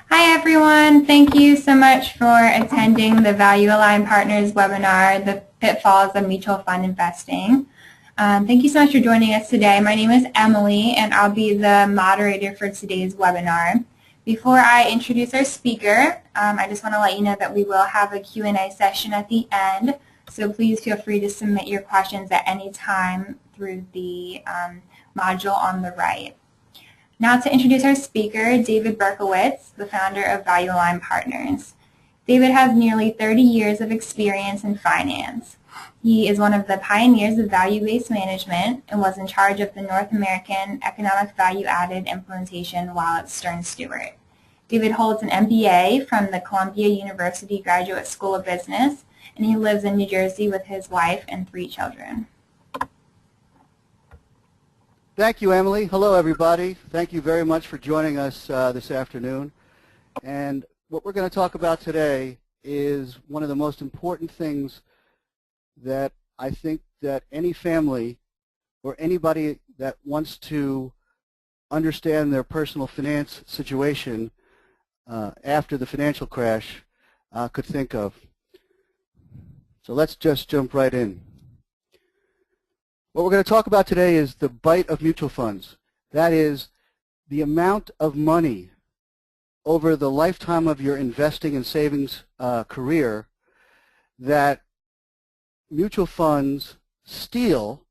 Hi everyone, thank you so much for attending the Value Aligned Partners webinar, The Pitfalls of Mutual Fund Investing. Thank you so much for joining us today. My name is Emily and I'll be the moderator for today's webinar. Before I introduce our speaker, I just want to let you know that we will have a Q&A session at the end, so please feel free to submit your questions at any time through the module on the right. Now to introduce our speaker, David Berkowitz, the founder of ValueAligned Partners. David has nearly 30 years of experience in finance. He is one of the pioneers of value-based management and was in charge of the North American Economic Value-Added implementation while at Stern Stewart. David holds an MBA from the Columbia University Graduate School of Business, and he lives in New Jersey with his wife and 3 children. Thank you, Emily. Hello, everybody. Thank you very much for joining us this afternoon. And what we're going to talk about today is one of the most important things that I think that any family or anybody that wants to understand their personal finance situation after the financial crash could think of. So let's just jump right in. What we're going to talk about today is the bite of mutual funds. That is the amount of money over the lifetime of your investing and savings career that mutual funds steal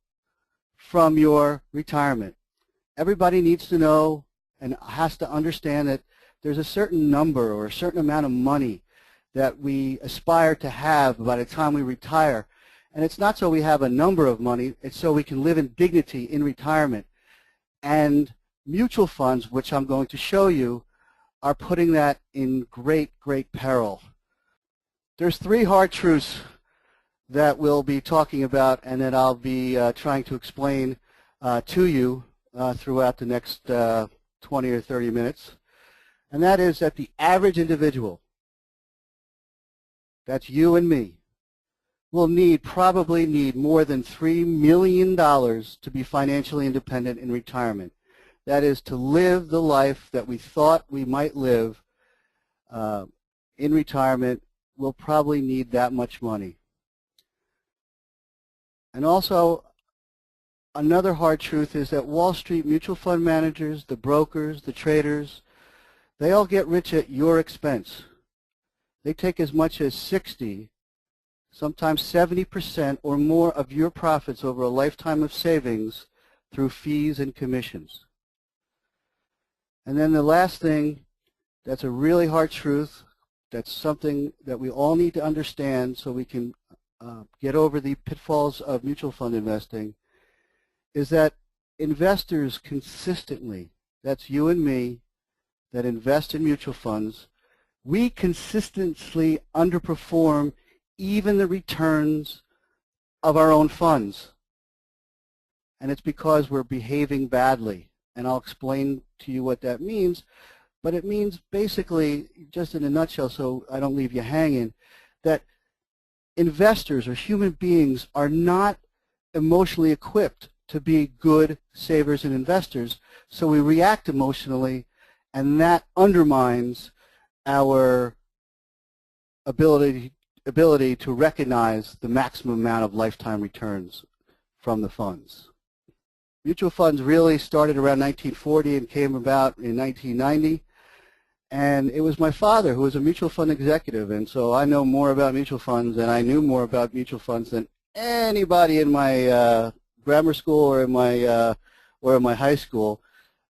from your retirement. Everybody needs to know and has to understand that there's a certain number or a certain amount of money that we aspire to have by the time we retire. And it's not so we have a number of money, it's so we can live in dignity in retirement. And mutual funds, which I'm going to show you, are putting that in great, great peril. There's 3 hard truths that we'll be talking about and that I'll be trying to explain to you throughout the next 20 or 30 minutes. And that is that the average individual, that's you and me, will probably need more than $3 million to be financially independent in retirement. That is, to live the life that we thought we might live in retirement, we'll probably need that much money. And also, another hard truth is that Wall Street mutual fund managers, the brokers, the traders, they all get rich at your expense. They take as much as 60%, sometimes 70% or more of your profits over a lifetime of savings through fees and commissions. And then the last thing, that's a really hard truth, that's something that we all need to understand so we can get over the pitfalls of mutual fund investing, is that investors consistently, that's you and me, that invest in mutual funds, we consistently underperform even the returns of our own funds. And it's because we're behaving badly. And I'll explain to you what that means. But it means basically, just in a nutshell so I don't leave you hanging, that investors or human beings are not emotionally equipped to be good savers and investors. So we react emotionally, and that undermines our ability to recognize the maximum amount of lifetime returns from the funds. Mutual funds really started around 1940 and came about in 1990. And it was my father who was a mutual fund executive, and so I know more about mutual funds, and I knew more about mutual funds than anybody in my grammar school or in my high school.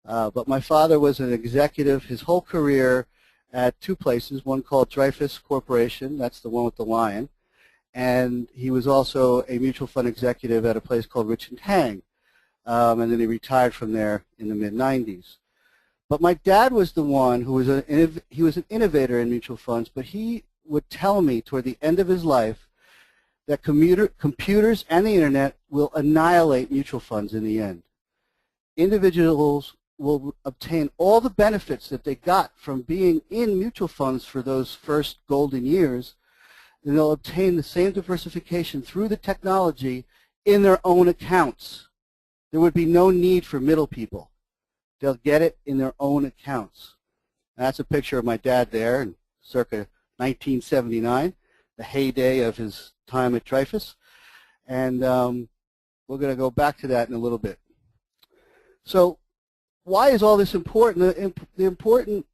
But my father was an executive his whole career at 2 places, one called Dreyfus Corporation, that's the one with the lion, and he was also a mutual fund executive at a place called Rich and Hang, and then he retired from there in the mid-90s. But my dad was the one who was an innovator in mutual funds, but he would tell me toward the end of his life that computers and the internet will annihilate mutual funds in the end. Individuals will obtain all the benefits that they got from being in mutual funds for those first golden years, and they'll obtain the same diversification through the technology in their own accounts. There would be no need for middle people. They'll get it in their own accounts. That's a picture of my dad there in circa 1979, the heyday of his time at Dreyfus. And we're going to go back to that in a little bit. So why is all this important? The importance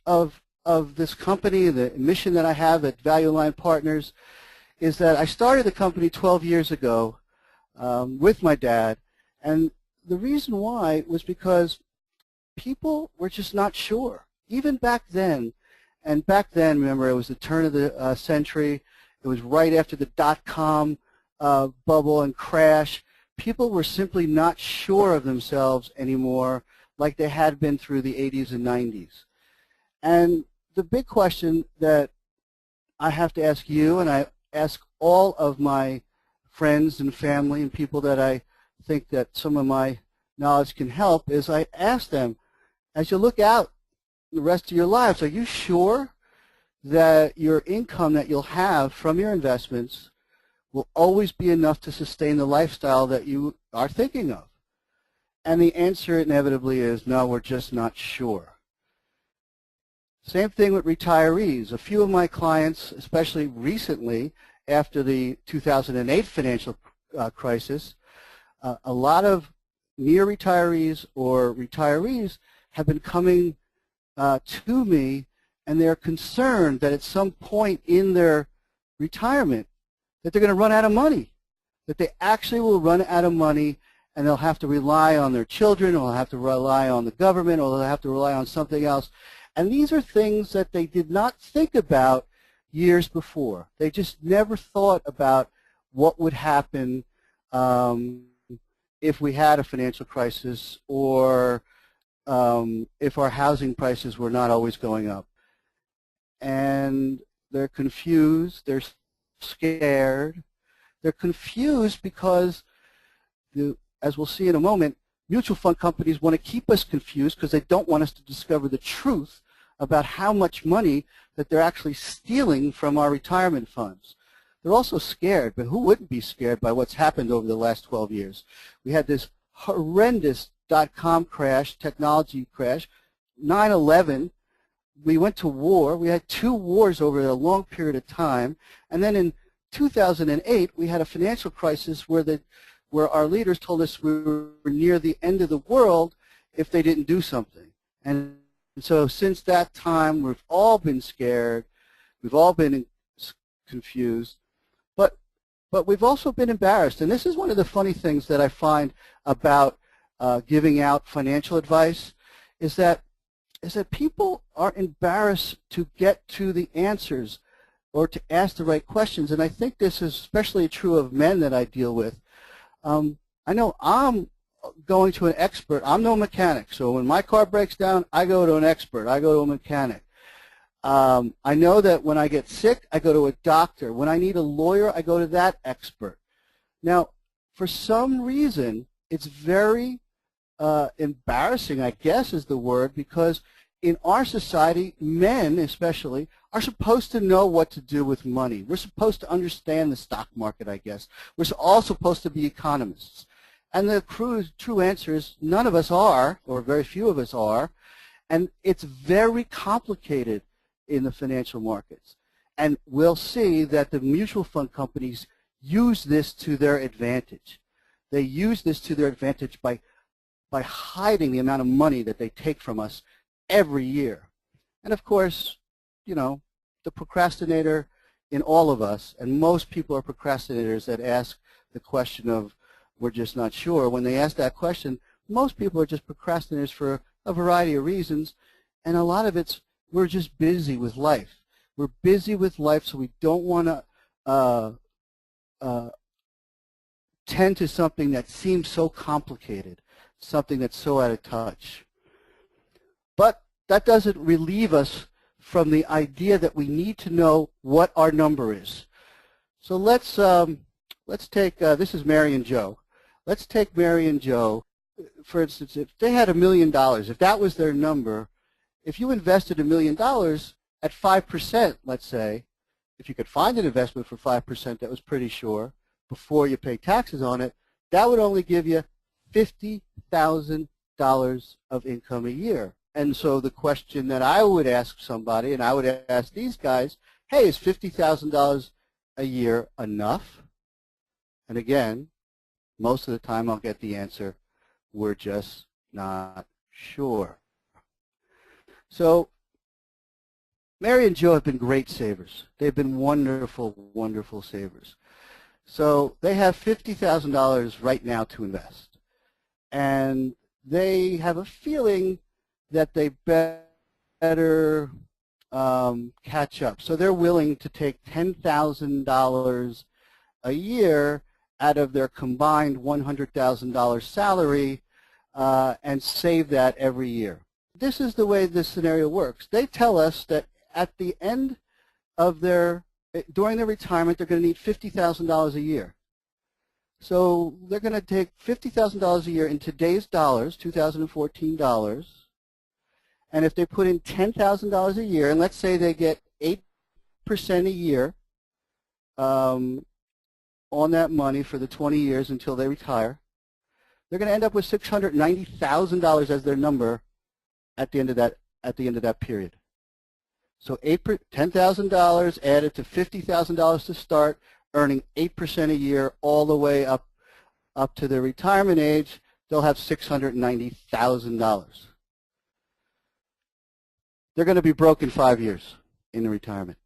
of this company, the mission that I have at ValueAligned Partners, is that I started the company 12 years ago with my dad. And the reason why was because people were just not sure. Even back then, and back then, remember, it was the turn of the century. It was right after the dot-com bubble and crash. People were simply not sure of themselves anymore like they had been through the 80s and 90s. And the big question that I have to ask you, and I ask all of my friends and family and people that I think that some of my knowledge can help, is I ask them, as you look out the rest of your lives, are you sure that your income that you'll have from your investments will always be enough to sustain the lifestyle that you are thinking of? And the answer inevitably is no, we're just not sure. Same thing with retirees. A few of my clients, especially recently after the 2008 financial crisis, a lot of near retirees or retirees have been coming to me, and they're concerned that at some point in their retirement that they're going to run out of money, that they actually will run out of money, and they'll have to rely on their children, or they'll have to rely on the government, or they'll have to rely on something else. And these are things that they did not think about years before. They just never thought about what would happen if we had a financial crisis, or if our housing prices were not always going up. And they're confused, they're scared. They're confused because, as we'll see in a moment, mutual fund companies want to keep us confused because they don't want us to discover the truth about how much money that they're actually stealing from our retirement funds. They're also scared, but who wouldn't be scared by what's happened over the last 12 years? We had this horrendous dot-com crash, technology crash, 9/11. We went to war. We had 2 wars over a long period of time. And then in 2008, we had a financial crisis where our leaders told us we were near the end of the world if they didn't do something. And so since that time, we've all been scared. We've all been confused. But we've also been embarrassed. And this is one of the funny things that I find about giving out financial advice, is that people are embarrassed to get to the answers or to ask the right questions. And I think this is especially true of men that I deal with. I know I'm going to an expert. I'm no mechanic. So when my car breaks down, I go to an expert. I go to a mechanic. I know that when I get sick, I go to a doctor. When I need a lawyer, I go to that expert. Now, for some reason, it's very embarrassing, I guess is the word, because in our society, men especially, are supposed to know what to do with money. We're supposed to understand the stock market, I guess. We're all supposed to be economists. And the true answer is none of us are, or very few of us are, and it's very complicated in the financial markets. And we'll see that the mutual fund companies use this to their advantage. They use this to their advantage by hiding the amount of money that they take from us every year. And of course, you know, the procrastinator in all of us, and most people are procrastinators that ask the question of, we're just not sure. When they ask that question, most people are just procrastinators for a variety of reasons, and a lot of it's we're just busy with life. We're busy with life, so we don't want to tend to something that seems so complicated, something that's so out of touch. But that doesn't relieve us from the idea that we need to know what our number is. So let's take, this is Mary and Joe. Let's take Mary and Joe. For instance, if they had $1 million, if that was their number, if you invested $1 million at 5%, let's say, if you could find an investment for 5% that was pretty sure before you pay taxes on it, that would only give you $50,000 of income a year And so the question that I would ask somebody, and I would ask these guys, hey, is $50,000 a year enough? And again, most of the time I'll get the answer, we're just not sure. So Mary and Joe have been great savers. They've been wonderful, wonderful savers. So they have $50,000 right now to invest. And they have a feeling that they better catch up. So they're willing to take $10,000 a year out of their combined $100,000 salary and save that every year. This is the way this scenario works. They tell us that at the end of during their retirement, they're going to need $50,000 a year. So they're going to take $50,000 a year in today's dollars, 2014 dollars, and if they put in $10,000 a year, and let's say they get 8% a year on that money for the 20 years until they retire, they're going to end up with $690,000 as their number at the end of that period. So $10,000 added to $50,000 to start, earning 8% a year all the way up to their retirement age, they'll have $690,000. They're going to be broke in 5 years in the retirement.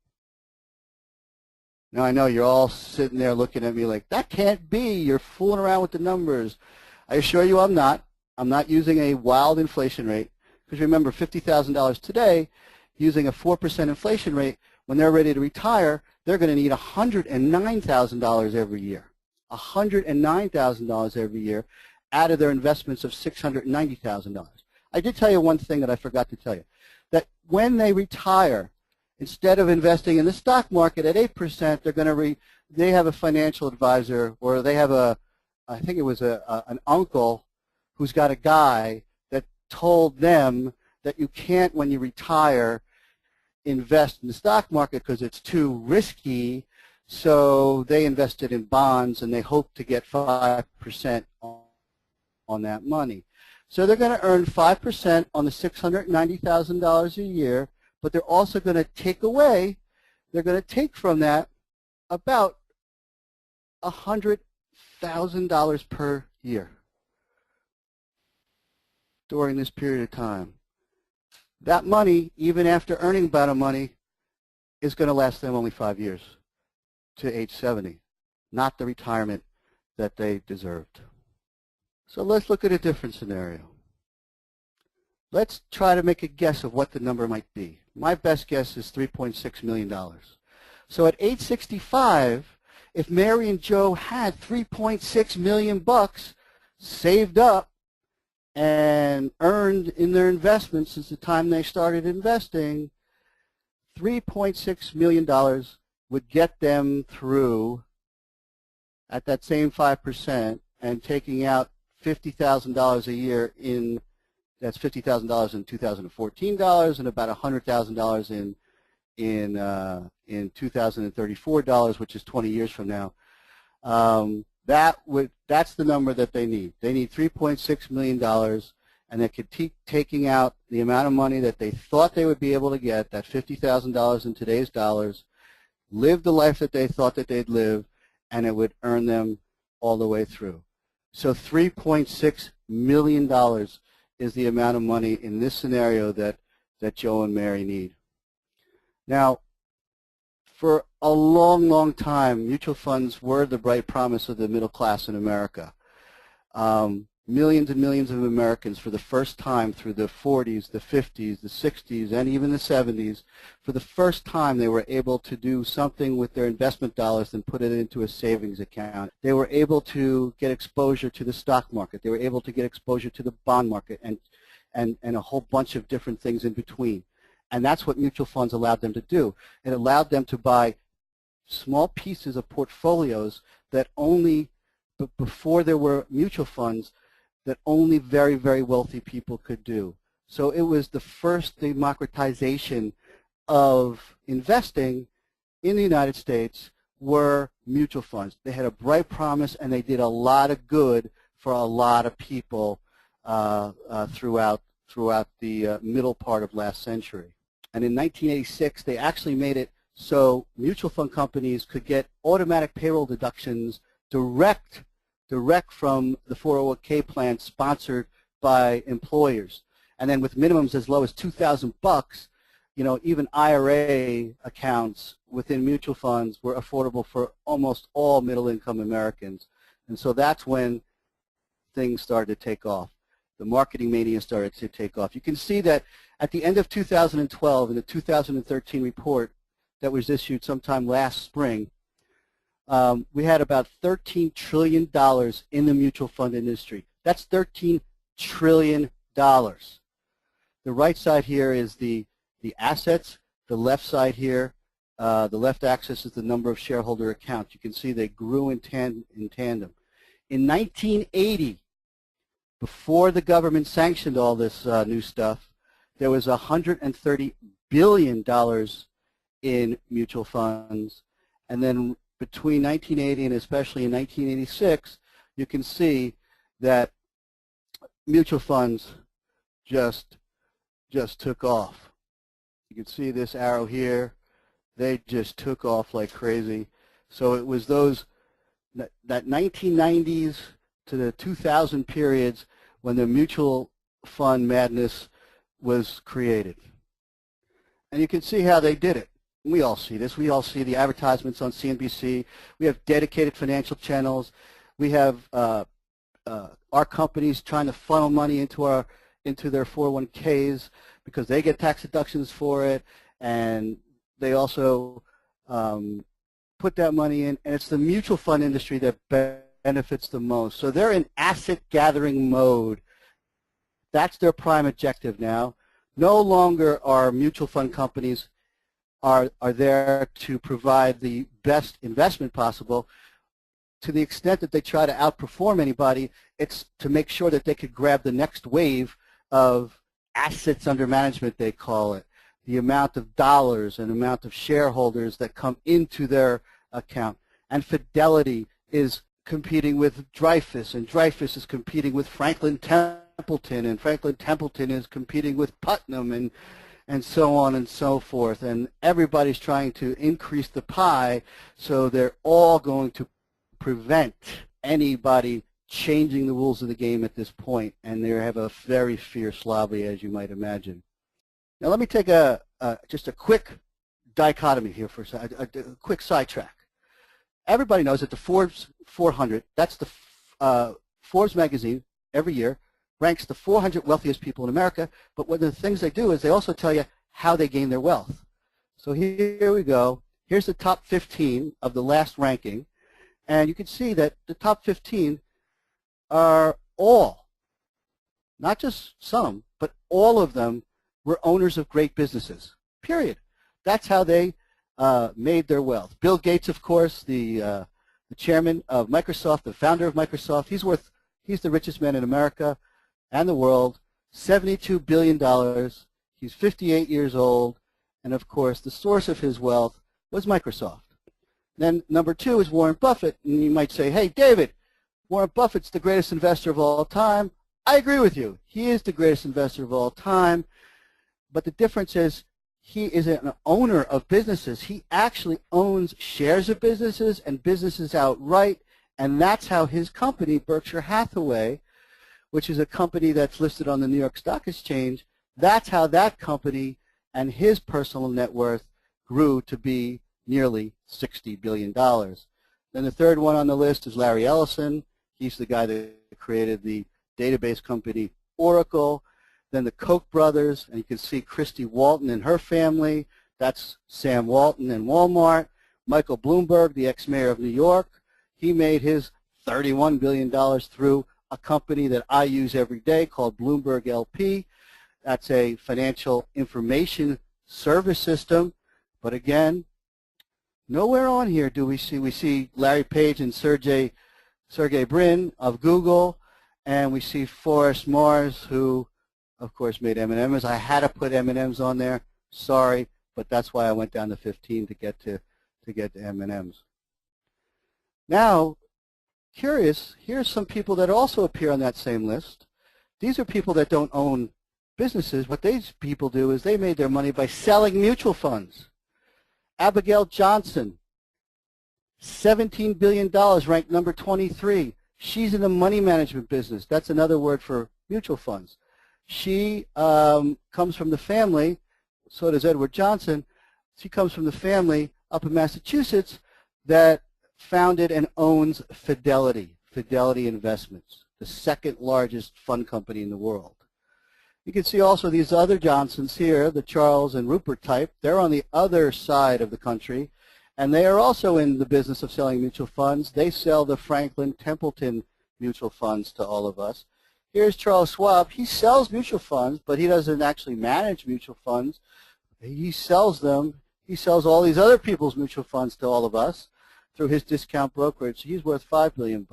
Now I know you're all sitting there looking at me like, that can't be, you're fooling around with the numbers. I assure you I'm not. I'm not using a wild inflation rate, because remember, $50,000 today, using a 4% inflation rate, when they're ready to retire, they're going to need $109,000 every year. $109,000 every year out of their investments of $690,000. I did tell you one thing that I forgot to tell you, that when they retire, instead of investing in the stock market at 8%, they're going to they have a financial advisor, or they have I think it was an uncle who's got a guy that told them that you can't, when you retire, invest in the stock market because it's too risky. So they invested in bonds, and they hope to get 5% on that money. So they're going to earn 5% on the $690,000 a year, but they're also going to take from that about $100,000 per year during this period of time. That money, even after earning about money, is going to last them only 5 years to age 70, not the retirement that they deserved. So let's look at a different scenario. Let's try to make a guess of what the number might be. My best guess is $3.6 million. So at age 65, if Mary and Joe had $3.6 million saved up and earned in their investments since the time they started investing, $3.6 million would get them through, at that same 5%, and taking out $50,000 a year that's $50,000 in 2014 dollars, and about $100,000 in 2034 dollars, which is 20 years from now. That's the number that they need. They need $3.6 million, and they could keep taking out the amount of money that they thought they would be able to get, that $50,000 in today's dollars, live the life that they thought that they'd live, and it would earn them all the way through. So $3.6 million is the amount of money in this scenario that Joe and Mary need. Now, for a long, long time, mutual funds were the bright promise of the middle class in America. Millions and millions of Americans, for the first time through the 40s, the 50s, the 60s, and even the 70s, for the first time they were able to do something with their investment dollars and put it into a savings account. They were able to get exposure to the stock market. They were able to get exposure to the bond market and a whole bunch of different things in between. And that's what mutual funds allowed them to do. It allowed them to buy small pieces of portfolios that only, before there were mutual funds, that only very, very wealthy people could do. So it was the first democratization of investing in the United States were mutual funds. They had a bright promise, and they did a lot of good for a lot of people throughout throughout the middle part of last century. And in 1986, they actually made it so mutual fund companies could get automatic payroll deductions direct from the 401k plan sponsored by employers. And then with minimums as low as $2,000, you know, even IRA accounts within mutual funds were affordable for almost all middle-income Americans. And so that's when things started to take off. The marketing mania started to take off. You can see that at the end of 2012, in the 2013 report that was issued sometime last spring, we had about $13 trillion in the mutual fund industry. That's $13 trillion. The right side here is the assets. The left side here, the left axis is the number of shareholder accounts. You can see they grew in tandem. In 1980, before the government sanctioned all this new stuff, there was $130 billion in mutual funds. And then between 1980 and especially in 1986, you can see that mutual funds just took off. You can see this arrow here. They just took off like crazy. So it was that 1990s to the 2000 periods when the mutual fund madness was created. And you can see how they did it. We all see this. We all see the advertisements on CNBC. We have dedicated financial channels. We have our companies trying to funnel money into their 401ks because they get tax deductions for it, and they also put that money in, and it's the mutual fund industry that benefits the most. So they're in asset gathering mode. That's their prime objective now. No longer are mutual fund companies are there to provide the best investment possible. To the extent that they try to outperform anybody, it's to make sure that they could grab the next wave of assets under management, they call it, the amount of dollars and amount of shareholders that come into their account. And Fidelity is competing with Dreyfus, and Dreyfus is competing with Franklin Templeton, and Franklin Templeton is competing with Putnam, and so on and so forth. And everybody's trying to increase the pie, so they're all going to prevent anybody changing the rules of the game at this point, and they have a very fierce lobby, as you might imagine. Now let me take just a quick dichotomy here for a quick sidetrack. Everybody knows that the Forbes 400, that's the Forbes magazine every year, ranks the 400 wealthiest people in America, but one of the things they do is they also tell you how they gain their wealth. So here we go. Here's the top 15 of the last ranking, and you can see that the top 15 are all, not just some, but all of them were owners of great businesses, period. That's how they made their wealth. Bill Gates, of course, the chairman of Microsoft, the founder of Microsoft, he's the richest man in America and the world, $72 billion. He's 58 years old, and of course, the source of his wealth was Microsoft. Then number 2 is Warren Buffett, and you might say, hey, David, Warren Buffett's the greatest investor of all time. I agree with you. He is the greatest investor of all time, but the difference is he is an owner of businesses. He actually owns shares of businesses and businesses outright, and that's how his company, Berkshire Hathaway, which is a company that's listed on the New York Stock Exchange, that's how that company and his personal net worth grew to be nearly $60 billion. Then the third one on the list is Larry Ellison. He's the guy that created the database company Oracle. Then the Koch brothers, and you can see Christy Walton and her family. That's Sam Walton and Walmart. Michael Bloomberg, the ex-mayor of New York, he made his $31 billion through a company that I use every day called Bloomberg LP. That's a financial information service system. But again, nowhere on here do we see Larry Page and Sergey Brin of Google, and we see Forrest Mars, who of course made M&Ms. I had to put M&Ms on there. Sorry, but that's why I went down to 15 to get to M&Ms. Now, curious, here's some people that also appear on that same list. These are people that don't own businesses, what these people do is they made their money by selling mutual funds. Abigail Johnson, $17 billion, ranked number 23. She's in the money management business. That's another word for mutual funds. She comes from the family, so does Edward Johnson. She comes from the family up in Massachusetts that founded and owns Fidelity Investments, the second largest fund company in the world. You can see also these other Johnsons here, the Charles and Rupert type. They're on the other side of the country, and they are also in the business of selling mutual funds. They sell the Franklin Templeton mutual funds to all of us. Here's Charles Schwab. He sells mutual funds, but he doesn't actually manage mutual funds. He sells them. He sells all these other people's mutual funds to all of us through his discount brokerage. He's worth $5 billion.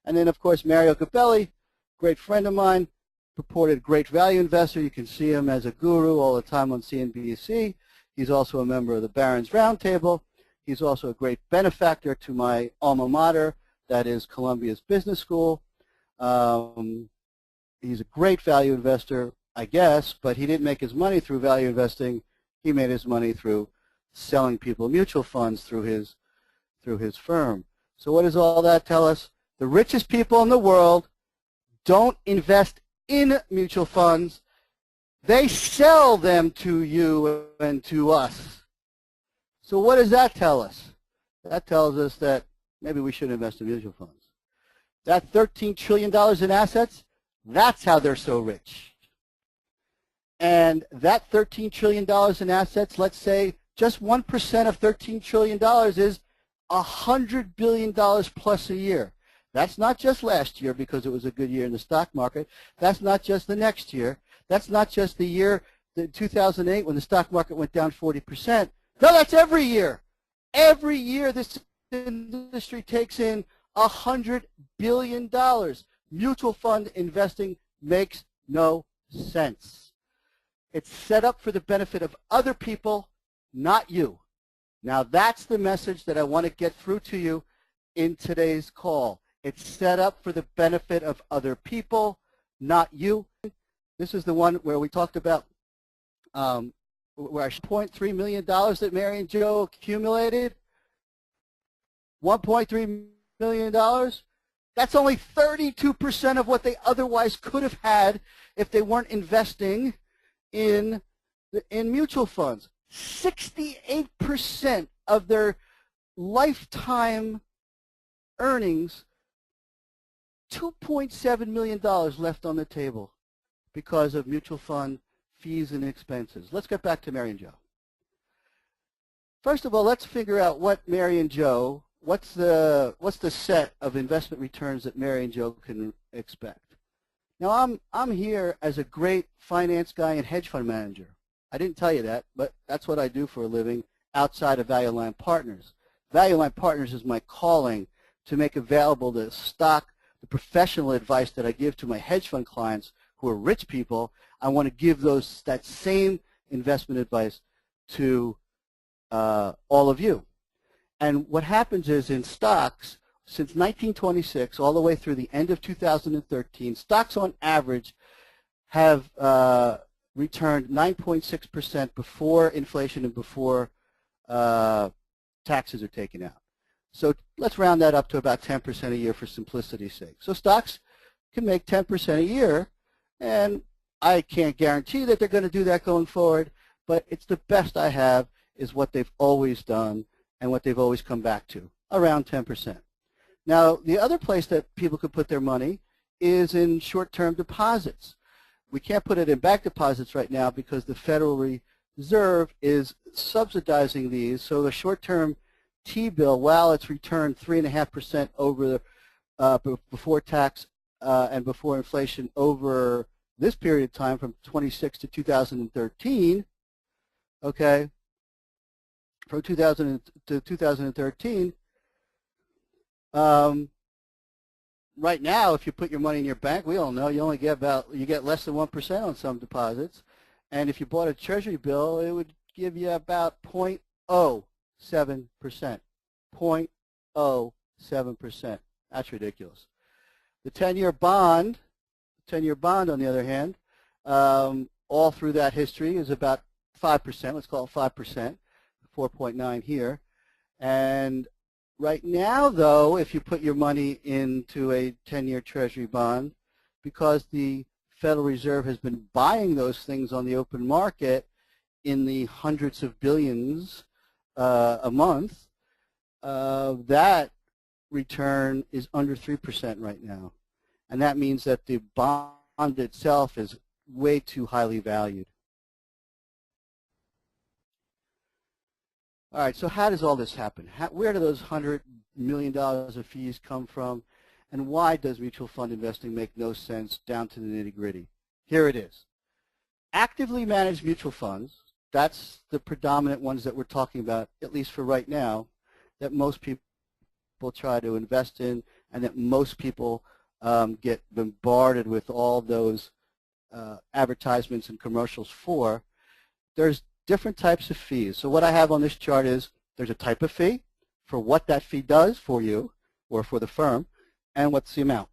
And then, of course, Mario Gabelli, great friend of mine, purported great value investor. You can see him as a guru all the time on CNBC. He's also a member of the Barron's Roundtable. He's also a great benefactor to my alma mater, that is Columbia's Business School. He's a great value investor, I guess, but he didn't make his money through value investing. He made his money through selling people mutual funds through his firm. So what does all that tell us? The richest people in the world don't invest in mutual funds. They sell them to you and to us. So what does that tell us? That tells us that maybe we should invest in mutual funds. That $13 trillion in assets, that's how they're so rich. And that $13 trillion in assets, let's say just 1% of $13 trillion is $100 billion plus a year. That's not just last year because it was a good year in the stock market. That's not just the next year. That's not just the year, 2008, when the stock market went down 40%. No, that's every year. Every year this industry takes in $100 billion. Mutual fund investing makes no sense. It's set up for the benefit of other people, not you. Now that's the message that I want to get through to you in today's call. It's set up for the benefit of other people, not you. This is the one where we talked about where $1.3 million that Mary and Joe accumulated. $1.3 million. That's only 32% of what they otherwise could have had if they weren't investing in mutual funds. 68% of their lifetime earnings, $2.7 million left on the table because of mutual fund fees and expenses. Let's get back to Mary and Joe. First of all, let's figure out what Mary and Joe, what's the set of investment returns that Mary and Joe can expect. Now I'm here as a great finance guy and hedge fund manager. I didn't tell you that, but that's what I do for a living outside of ValueAligned Partners. ValueAligned Partners is my calling to make available the the professional advice that I give to my hedge fund clients who are rich people. I want to give that same investment advice to all of you. And what happens is in stocks, since 1926 all the way through the end of 2013, stocks on average have returned 9.6% before inflation and before taxes are taken out. So let's round that up to about 10% a year for simplicity's sake. So stocks can make 10% a year, and I can't guarantee that they're going to do that going forward, but it's the best I have is what they've always done and what they've always come back to, around 10%. Now, the other place that people could put their money is in short-term deposits. We can't put it in bank deposits right now because the Federal Reserve is subsidizing these, so the short-term T-bill, while it's returned 3.5% over before tax and before inflation over this period of time from 26 to 2013, okay, from 2000 to 2013, right now, if you put your money in your bank, we all know you only get you get less than 1% on some deposits, and if you bought a Treasury bill, it would give you about 0.07%. 0.07%. That's ridiculous. The 10-year bond, on the other hand, all through that history is about 5%. Let's call it 5%, 4.9 here. And right now, though, if you put your money into a 10-year Treasury bond, because the Federal Reserve has been buying those things on the open market in the hundreds of billions a month, that return is under 3% right now. And that means that the bond itself is way too highly valued. All right, so how does all this happen? Where do those $100 million of fees come from? And why does mutual fund investing make no sense down to the nitty-gritty? Here it is. Actively managed mutual funds, that's the predominant ones that we're talking about, at least for right now, that most people try to invest in and that most people get bombarded with all those advertisements and commercials for. There's different types of fees. So what I have on this chart is there's a type of fee for what that fee does for you or for the firm, and what's the amount.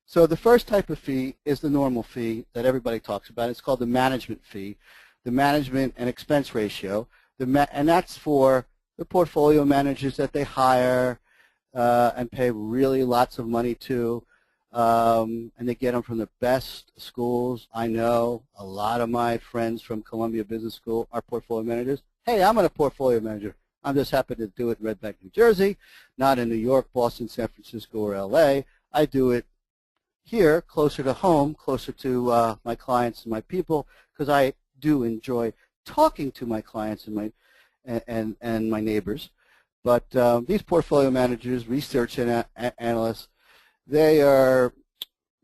So the first type of fee is the normal fee that everybody talks about. It's called the management fee, the management and expense ratio, and that's for the portfolio managers that they hire and pay really lots of money to, and they get them from the best schools. I know a lot of my friends from Columbia Business School are portfolio managers. Hey, I'm a portfolio manager. I'm just happy to do it in Red Bank, New Jersey, not in New York, Boston, San Francisco, or LA. I do it here, closer to home, closer to my clients and my people, because I do enjoy talking to my clients and my neighbors. But these portfolio managers, research analysts, they are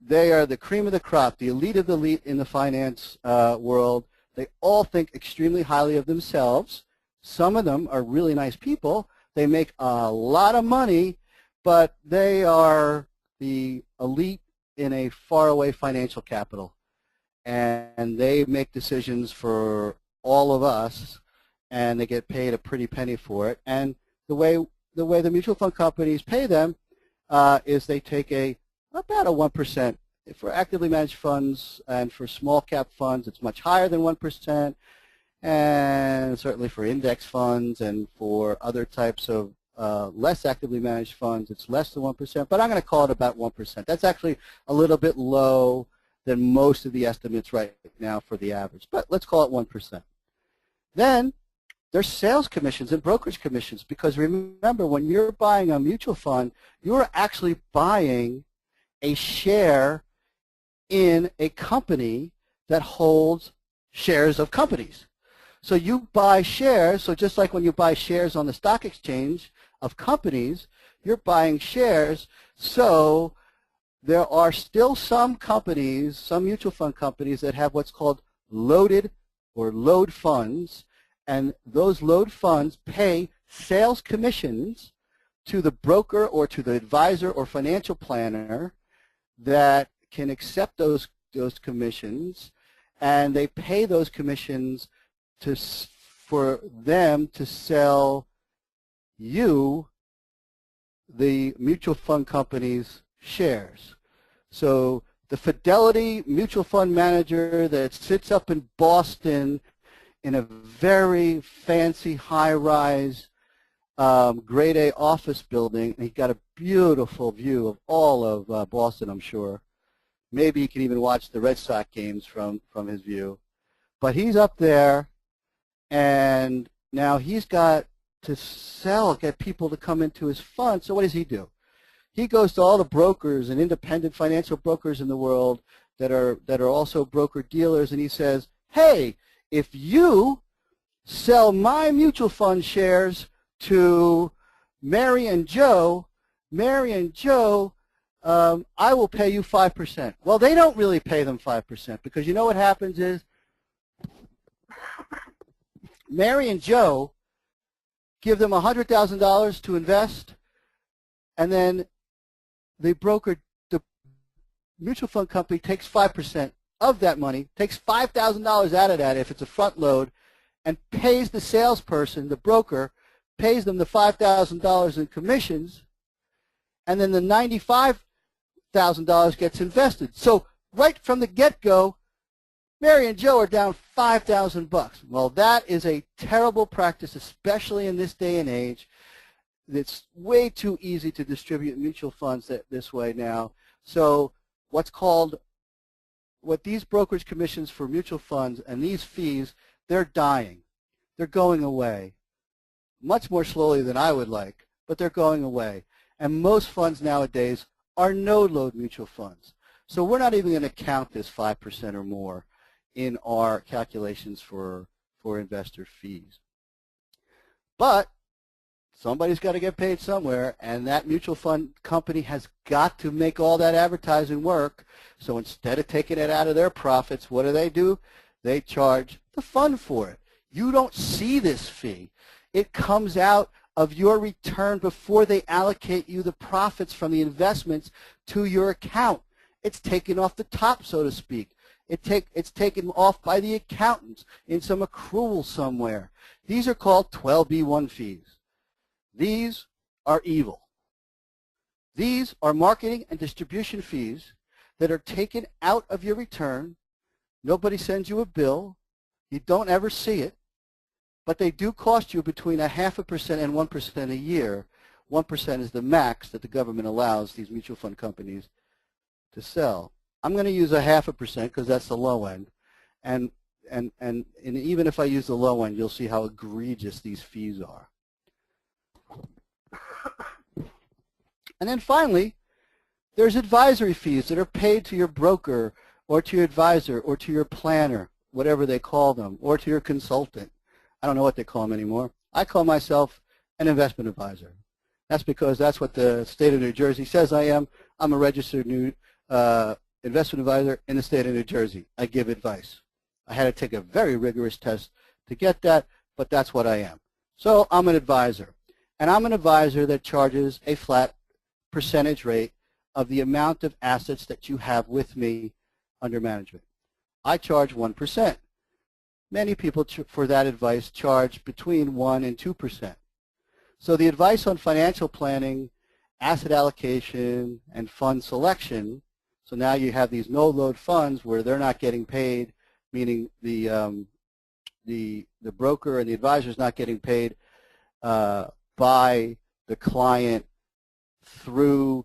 the cream of the crop, the elite of the elite in the finance world. They all think extremely highly of themselves. Some of them are really nice people. They make a lot of money, but they are the elite in a faraway financial capital. And they make decisions for all of us, and they get paid a pretty penny for it. And the way the mutual fund companies pay them is they take about a 1%. For actively managed funds and for small cap funds, it's much higher than 1%. And certainly for index funds and for other types of less actively managed funds, it's less than 1%, but I'm going to call it about 1%. That's actually a little bit low than most of the estimates right now for the average, but let's call it 1%. Then there's sales commissions and brokerage commissions, because remember, when you're buying a mutual fund, you're actually buying a share in a company that holds shares of companies. So you buy shares, so just like when you buy shares on the stock exchange of companies, you're buying shares. So there are still some companies, some mutual fund companies, that have what's called loaded or load funds, and those load funds pay sales commissions to the broker or to the advisor or financial planner that can accept those commissions, and they pay those commissions for them to sell you, the mutual fund company's shares. So the Fidelity mutual fund manager that sits up in Boston in a very fancy high-rise grade A office building, and he's got a beautiful view of all of Boston, I'm sure. Maybe you can even watch the Red Sox games from his view. But he's up there, and now he's got to get people to come into his fund. So what does he do? He goes to all the brokers and independent financial brokers in the world that are also broker-dealers, and he says, hey, if you sell my mutual fund shares to Mary and Joe, I will pay you 5%. Well, they don't really pay them 5%, because you know what happens is Mary and Joe give them $100,000 to invest, and then the mutual fund company takes 5% of that money, takes $5,000 out of that if it's a front load, and pays the salesperson, the broker, pays them the $5,000 in commissions, and then the $95,000 gets invested. So right from the get-go, Mary and Joe are down 5,000 bucks. Well, that is a terrible practice, especially in this day and age. It's way too easy to distribute mutual funds this way now. So what these brokerage commissions for mutual funds and these fees, they're dying. They're going away. Much more slowly than I would like, but they're going away. And most funds nowadays are no-load mutual funds. So we're not even going to count this 5% or more in our calculations for investor fees. But somebody's got to get paid somewhere, and that mutual fund company has got to make all that advertising work. So instead of taking it out of their profits, what do? They charge the fund for it. You don't see this fee. It comes out of your return before they allocate you the profits from the investments to your account. It's taken off the top, so to speak. It's taken off by the accountants in some accrual somewhere. These are called 12b-1 fees. These are evil. These are marketing and distribution fees that are taken out of your return. Nobody sends you a bill. You don't ever see it. But they do cost you between 0.5% and 1% a year. 1% is the max that the government allows these mutual fund companies to sell. I'm going to use 0.5% because that's the low end. And even if I use the low end, you'll see how egregious these fees are. And then finally, there's advisory fees that are paid to your broker or to your advisor or to your planner, whatever they call them, or to your consultant. I don't know what they call them anymore. I call myself an investment advisor. That's because that's what the state of New Jersey says I am. I'm a registered investment advisor in the state of New Jersey. I give advice. I had to take a very rigorous test to get that, but that's what I am. So I'm an advisor. And I'm an advisor that charges a flat percentage rate of the amount of assets that you have with me under management. I charge 1%. Many people for that advice charge between 1 and 2%. So the advice on financial planning, asset allocation, and fund selection, so now you have these no-load funds where they're not getting paid, meaning the broker and the advisor is not getting paid by the client through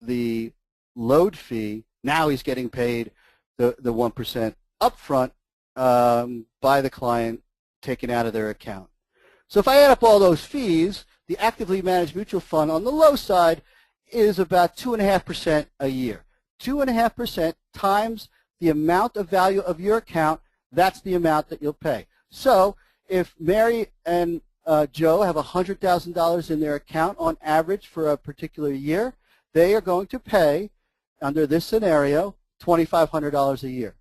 the load fee. Now he's getting paid the 1% upfront by the client taken out of their account. So if I add up all those fees, the actively managed mutual fund on the low side is about 2.5% a year. 2.5% times the amount of value of your account, that's the amount that you'll pay. So if Mary and Joe have $100,000 in their account on average for a particular year, they are going to pay, under this scenario, $2,500 a year.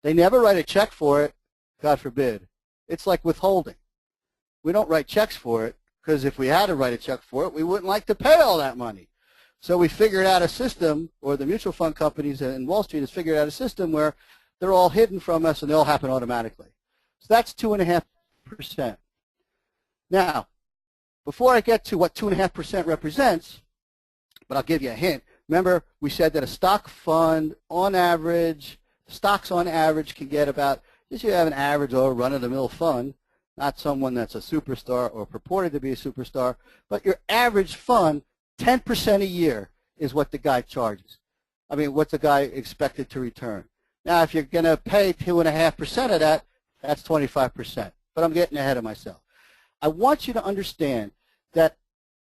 They never write a check for it, God forbid. It's like withholding. We don't write checks for it because if we had to write a check for it, we wouldn't like to pay all that money. So we figured out a system, or the mutual fund companies in Wall Street has figured out a system where they're all hidden from us and they all happen automatically. So that's 2.5%. Now, before I get to what 2.5% represents, but I'll give you a hint. Remember, we said that a stock fund, on average, stocks on average can get about, just you have an average or run-of-the-mill fund, not someone that's a superstar or purported to be a superstar, but your average fund, 10% a year is what the guy charges. I mean, what's the guy expected to return? Now, if you're going to pay 2.5% of that, that's 25%. But I'm getting ahead of myself. I want you to understand that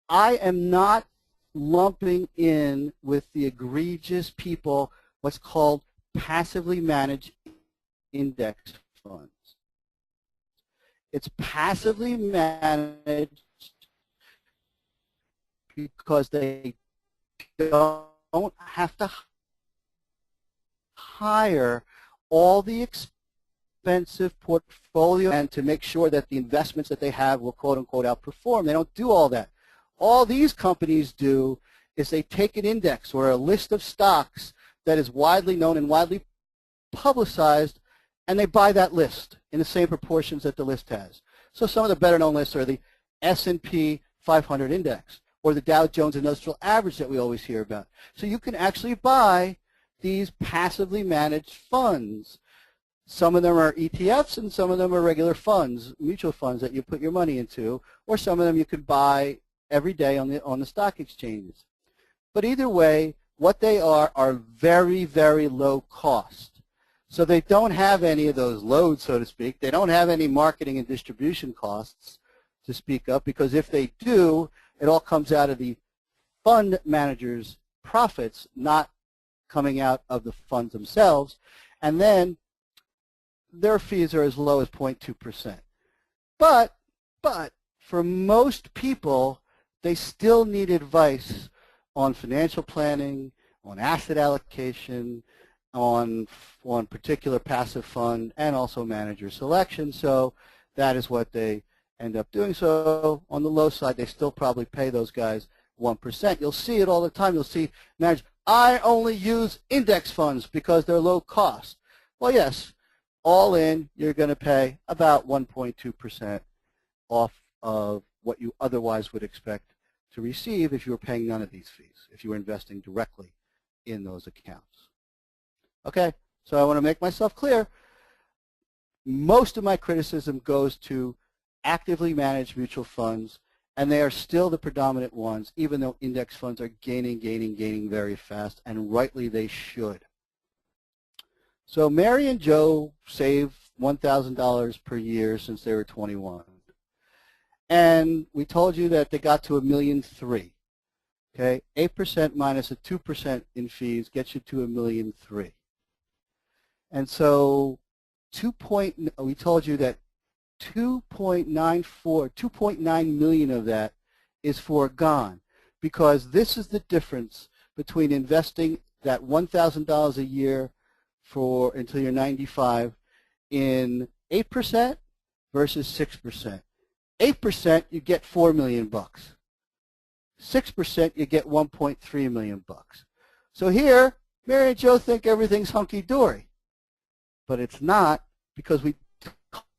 I am not lumping in with the egregious people what's called passively managed index funds. It's passively managed because they don't have to hire all the expensive portfolio and to make sure that the investments that they have will quote-unquote outperform. They don't do all that. All these companies do is they take an index or a list of stocks that is widely known and widely publicized, and they buy that list in the same proportions that the list has. So some of the better-known lists are the S&P 500 index or the Dow Jones Industrial Average that we always hear about. So you can actually buy these passively managed funds. Some of them are ETFs and some of them are regular funds, mutual funds that you put your money into, or some of them you could buy every day on the stock exchanges. But either way, what they are very, very low cost. So they don't have any of those loads, so to speak. They don't have any marketing and distribution costs to speak of, because if they do, it all comes out of the fund manager's profits, not coming out of the funds themselves. And then their fees are as low as 0.2%. But for most people, they still need advice on financial planning, on asset allocation, on particular passive fund, and also manager selection. So that is what they end up doing. So on the low side, they still probably pay those guys 1%. You'll see it all the time. You'll see managers, I only use index funds because they're low cost. Well, yes, all in, you're going to pay about 1.2% off of what you otherwise would expect to receive if you were paying none of these fees, if you were investing directly in those accounts. Okay, so I want to make myself clear. Most of my criticism goes to actively managed mutual funds, and they are still the predominant ones, even though index funds are gaining very fast, and rightly they should. So Mary and Joe saved $1,000 per year since they were 21. And we told you that they got to $1.3 million. Okay, 8% minus a 2% in fees gets you to $1.3 million. And so we told you that 2.9 million of that is foregone, because this is the difference between investing that $1,000 a year for until you're 95 in 8% versus 6%. 8% you get $4 million. 6% you get $1.3 million. So here, Mary and Joe think everything's hunky-dory, but it's not, because we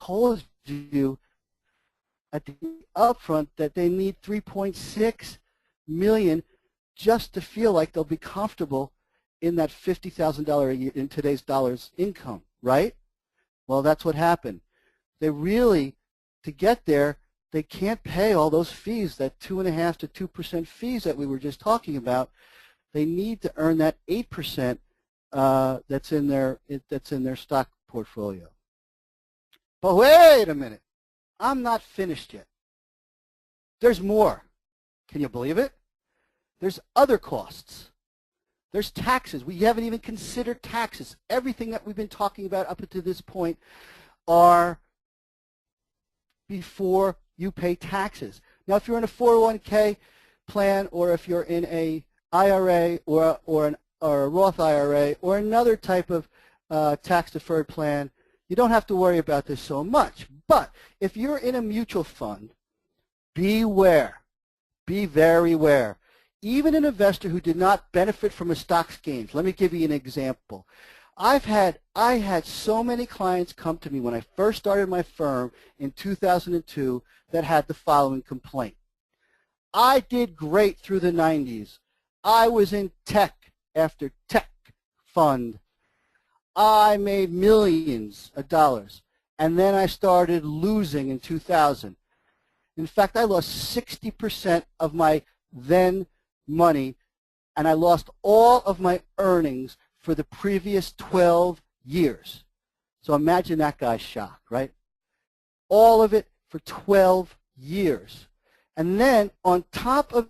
told you at the upfront that they need $3.6 million just to feel like they'll be comfortable in that $50,000 a year in today's dollars income, right? Well, that's what happened. They really, to get there, they can't pay all those fees, that 2.5% to 2% fees that we were just talking about. They need to earn that 8% that's in their stock portfolio. But wait a minute, I'm not finished yet. There's more. Can you believe it? There's other costs. There's taxes. We haven't even considered taxes. Everything that we've been talking about up to this point are before you pay taxes. Now, if you're in a 401k plan, or if you're in a IRA or a Roth IRA or another type of tax-deferred plan, you don't have to worry about this so much. But if you're in a mutual fund, beware. Be very aware. Even an investor who did not benefit from a stock's gains. Let me give you an example. I had so many clients come to me when I first started my firm in 2002 that had the following complaint. I did great through the 90s. I was in tech after tech fund. I made millions of dollars, and then I started losing in 2000. In fact, I lost 60% of my then money, and I lost all of my earnings for the previous 12 years. So imagine that guy's shock, right? All of it for 12 years. And then on top of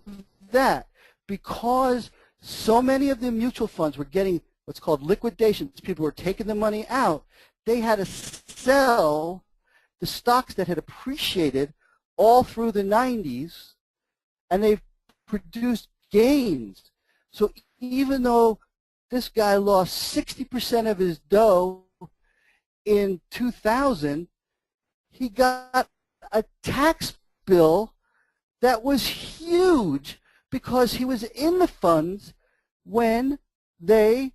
that, because so many of the mutual funds were getting what's called liquidations, people were taking the money out, they had to sell the stocks that had appreciated all through the 90s, and they produced gains. So even though this guy lost 60% of his dough in 2000, he got a tax bill that was huge because he was in the funds when they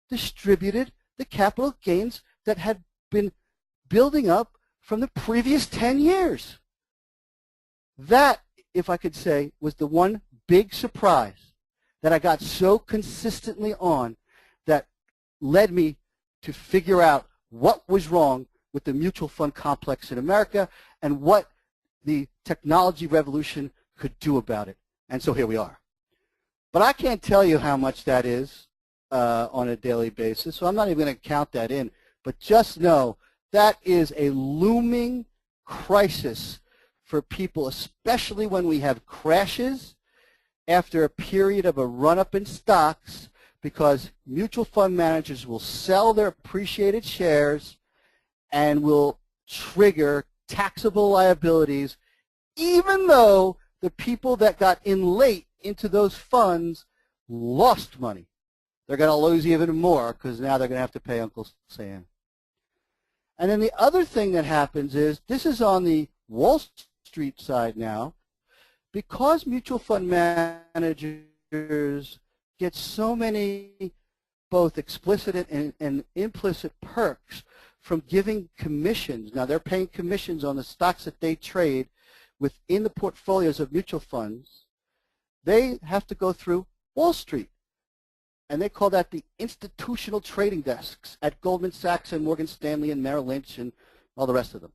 distributed the capital gains that had been building up from the previous 10 years. That, if I could say, was the one big surprise that I got so consistently on that led me to figure out what was wrong with the mutual fund complex in America and what the technology revolution could do about it. And so here we are. But I can't tell you how much that is on a daily basis, so I'm not even going to count that in. But just know that is a looming crisis for people, especially when we have crashes after a period of a run-up in stocks, because mutual fund managers will sell their appreciated shares and will trigger taxable liabilities, even though the people that got in late into those funds lost money. They're going to lose even more because now they're going to have to pay Uncle Sam. And then the other thing that happens is, this is on the Wall Street side now, because mutual fund managers get so many both explicit and implicit perks from giving commissions. Now they're paying commissions on the stocks that they trade within the portfolios of mutual funds. They have to go through Wall Street. And they call that the institutional trading desks at Goldman Sachs and Morgan Stanley and Merrill Lynch and all the rest of them.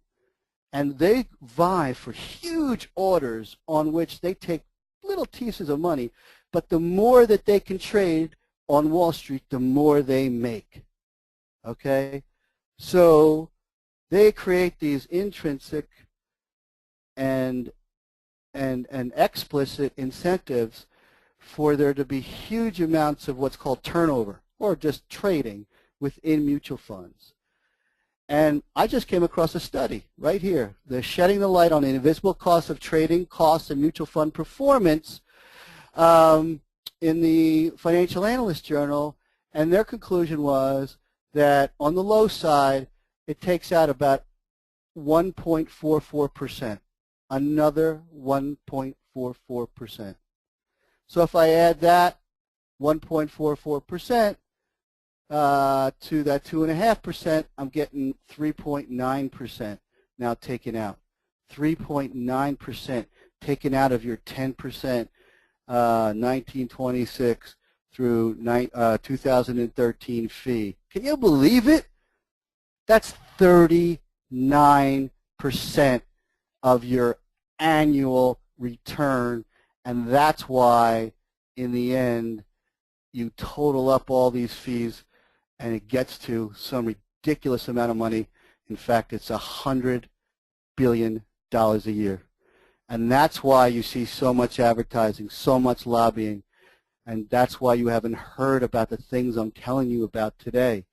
And they vie for huge orders on which they take little pieces of money, but the more that they can trade on Wall Street, the more they make. Okay? So they create these intrinsic and explicit incentives for there to be huge amounts of what's called turnover, or just trading within mutual funds. And I just came across a study right here. They're shedding the light on the invisible costs of trading, costs, and mutual fund performance in the Financial Analyst Journal, and their conclusion was that on the low side, it takes out about 1.44%, another 1.44%. So if I add that 1.44% to that 2.5%, I'm getting 3.9% now taken out. 3.9% taken out of your 10%, 1926 through 2013 fee. Can you believe it? That's 39% of your annual return. And that's why, in the end, you total up all these fees, and it gets to some ridiculous amount of money. In fact, it's $100 billion a year. And that's why you see so much advertising, so much lobbying, and that's why you haven't heard about the things I'm telling you about today.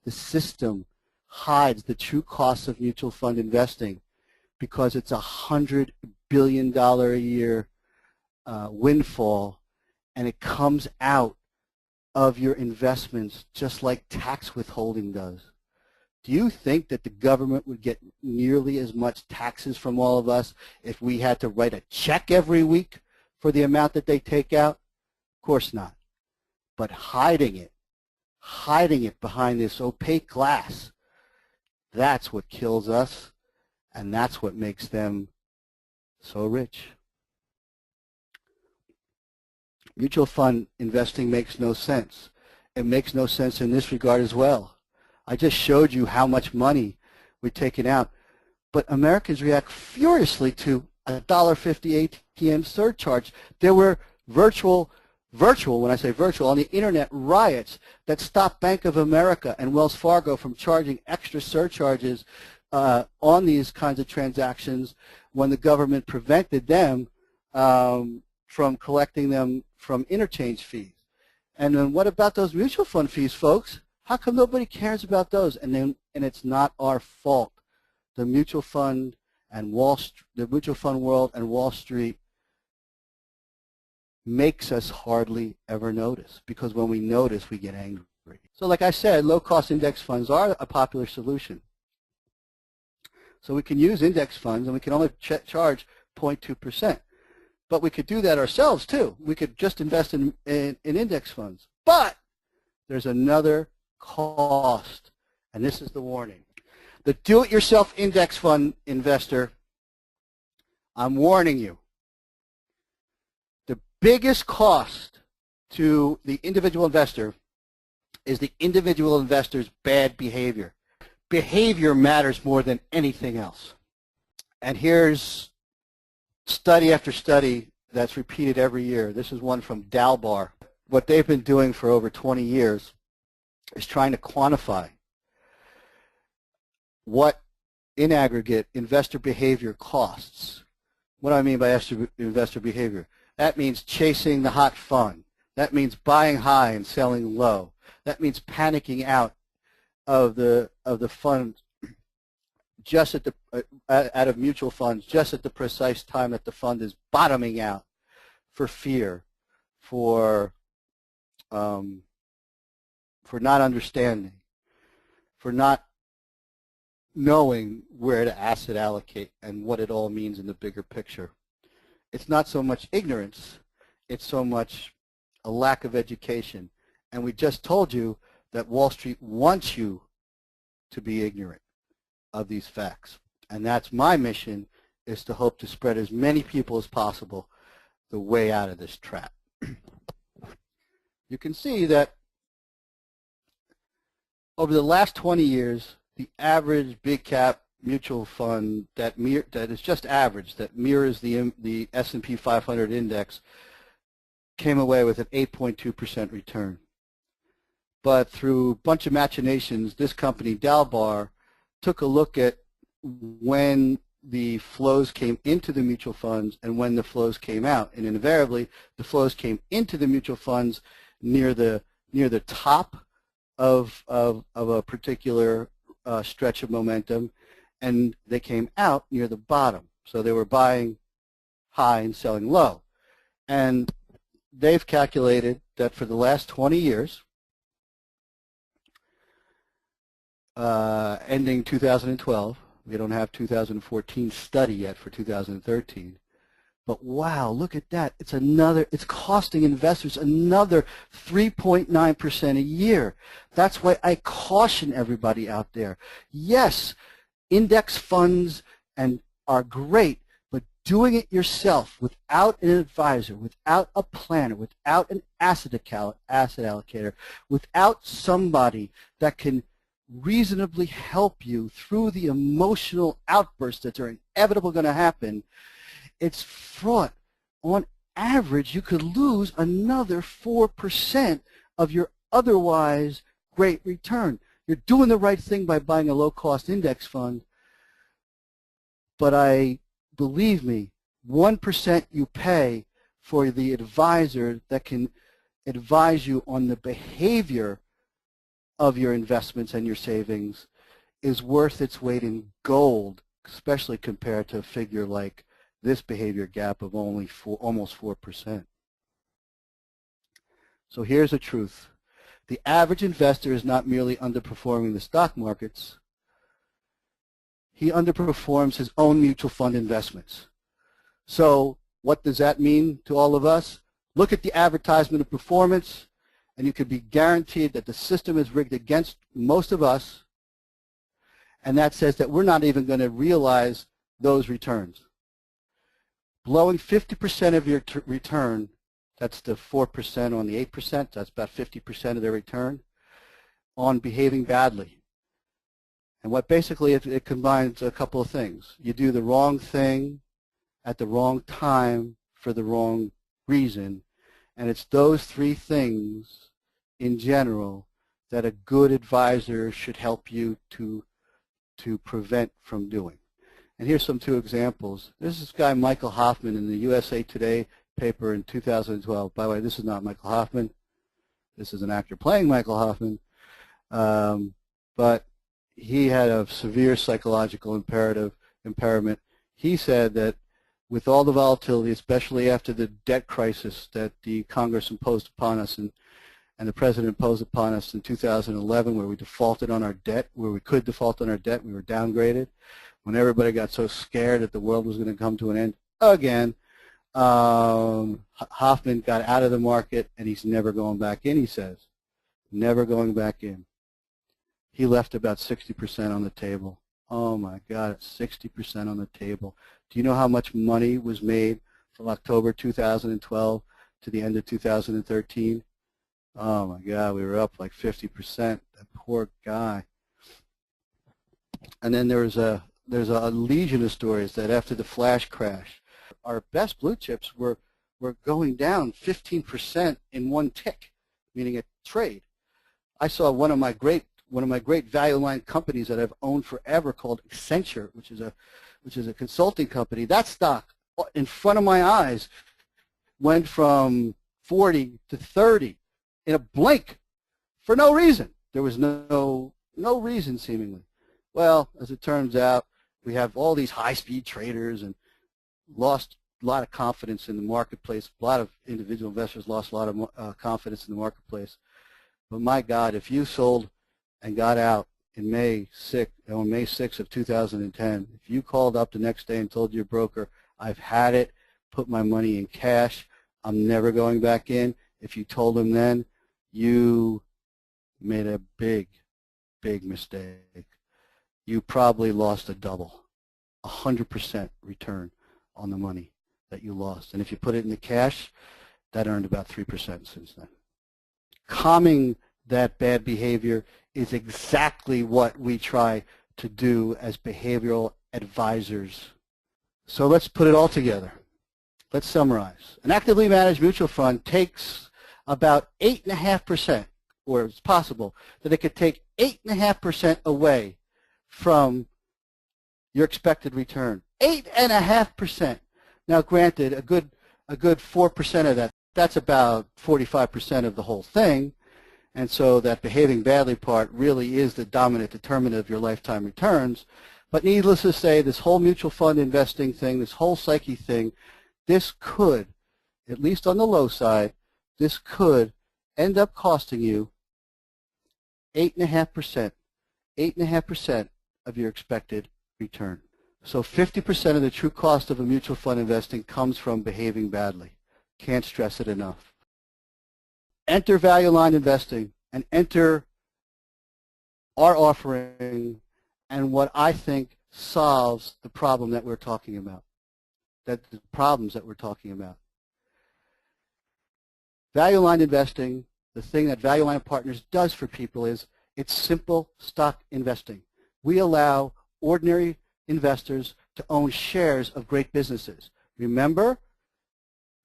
The system hides the true costs of mutual fund investing because it's $100 billion a year windfall, and it comes out of your investments just like tax withholding does. Do you think that the government would get nearly as much taxes from all of us if we had to write a check every week for the amount that they take out? Of course not. But hiding it behind this opaque glass, that's what kills us, and that's what makes them so rich. Mutual fund investing makes no sense. It makes no sense in this regard as well. I just showed you how much money we're taking out, but Americans react furiously to a $1.50 ATM surcharge. There were virtual, when I say virtual, on the internet riots that stopped Bank of America and Wells Fargo from charging extra surcharges on these kinds of transactions when the government prevented them from collecting them from interchange fees. And then what about those mutual fund fees, folks? How come nobody cares about those? And it's not our fault. The mutual fund and the mutual fund world and Wall Street makes us hardly ever notice, because when we notice, we get angry. So like I said, low-cost index funds are a popular solution. So we can use index funds, and we can only charge 0.2%. But we could do that ourselves, too. We could just invest in index funds. But there's another cost, and this is the warning. The do-it-yourself index fund investor, I'm warning you. The biggest cost to the individual investor is the individual investor's bad behavior. behavior matters more than anything else. And here's study after study that's repeated every year. This is one from Dalbar. What they've been doing for over 20 years is trying to quantify what, in aggregate, investor behavior costs. What do I mean by investor behavior? That means chasing the hot fund. That means buying high and selling low. That means panicking out of the fund just at the out of mutual funds just at the precise time that the fund is bottoming out for fear, for not understanding, for not knowing where to asset allocate and what it all means in the bigger picture. It's not so much ignorance, it's so much a lack of education. And we just told you that Wall Street wants you to be ignorant of these facts. And that's my mission, is to hope to spread as many people as possible the way out of this trap. You can see that over the last 20 years, the average big cap mutual fund that is just average, that mirrors the S&P 500 index, came away with an 8.2% return. But through a bunch of machinations, this company, Dalbar, took a look at when the flows came into the mutual funds and when the flows came out. And invariably, the flows came into the mutual funds near the top of a particular stretch of momentum, and they came out near the bottom. So they were buying high and selling low. And they've calculated that for the last 20 years, ending 2012, we don't have 2014 study yet for 2013, but wow, look at that. It's costing investors another 3.9% a year. That's why I caution everybody out there. Yes, index funds are great, but doing it yourself without an advisor, without a planner, without an asset allocator, without somebody that can reasonably help you through the emotional outbursts that are inevitably going to happen, it's fraught. On average, you could lose another 4% of your otherwise great return. You're doing the right thing by buying a low-cost index fund, but believe me, 1% you pay for the advisor that can advise you on the behavior of your investments and your savings is worth its weight in gold, especially compared to a figure like this behavior gap of only almost 4%. So here's the truth. The average investor is not merely underperforming the stock markets. He underperforms his own mutual fund investments. So what does that mean to all of us? Look at the advertisement of performance, and you can be guaranteed that the system is rigged against most of us, and that says that we're not even going to realize those returns. Blowing 50% of your return, that's the 4% on the 8%, that's about 50% of their return, on behaving badly. And what basically it combines a couple of things. You do the wrong thing at the wrong time for the wrong reason, and it's those three things in general that a good advisor should help you to prevent from doing. And here's two examples. There's this guy, Michael Hoffman, in the USA Today paper in 2012. By the way, this is not Michael Hoffman. This is an actor playing Michael Hoffman. But he had a severe psychological impairment. He said that with all the volatility, especially after the debt crisis that the Congress imposed upon us and the President imposed upon us in 2011, where we defaulted on our debt, where we could default on our debt, we were downgraded, when everybody got so scared that the world was going to come to an end again, Hoffman got out of the market, and he's never going back in, he says. Never going back in. He left about 60% on the table. Oh, my God, 60% on the table. Do you know how much money was made from October 2012 to the end of 2013? Oh, my God, we were up like 50%. That poor guy. And then there's a legion of stories that after the flash crash, our best blue chips were going down 15% in one tick, meaning a trade. I saw one of my great value-aligned companies that I've owned forever called Accenture, which is a consulting company. That stock in front of my eyes went from 40 to 30 in a blink for no reason. There was no reason seemingly. Well, as it turns out, we have all these high-speed traders and lost a lot of confidence in the marketplace. A lot of individual investors lost a lot of confidence in the marketplace. But my God, if you sold and got out in May 6th of 2010, if you called up the next day and told your broker, I've had it, put my money in cash, I'm never going back in, if you told them then, you made a big, big mistake. You probably lost a double, 100% return on the money that you lost. And if you put it in the cash, that earned about 3% since then. Calming that bad behavior is exactly what we try to do as behavioral advisors. So let's put it all together. Let's summarize. An actively managed mutual fund takes about 8.5%, or it's possible that it could take 8.5% away from your expected return. 8.5%. Now, granted, a good 4% of that, that's about 45% of the whole thing, and so that behaving badly part really is the dominant determinant of your lifetime returns. But needless to say, this whole mutual fund investing thing, this whole psyche thing, this could, at least on the low side, this could end up costing you 8.5%, 8.5% of your expected return. So 50% of the true cost of a mutual fund investing comes from behaving badly. Can't stress it enough. Enter value-aligned investing and enter our offering and what I think solves the problem that we're talking about, the problems that we're talking about. Value-aligned investing, the thing that ValueAligned Partners does for people is it's simple stock investing. We allow ordinary investors to own shares of great businesses. Remember,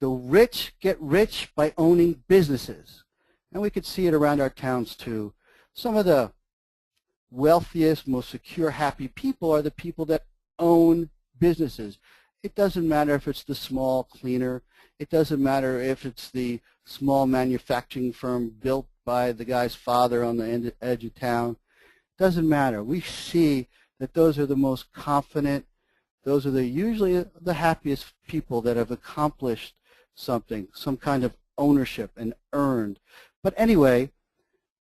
the rich get rich by owning businesses. And we could see it around our towns too. Some of the wealthiest, most secure, happy people are the people that own businesses. It doesn't matter if it's the small cleaner. It doesn't matter if it's the small manufacturing firm built by the guy's father on the edge of town. It doesn't matter. We see that those are the most confident, those are usually the happiest people that have accomplished something, some kind of ownership and earned. But anyway,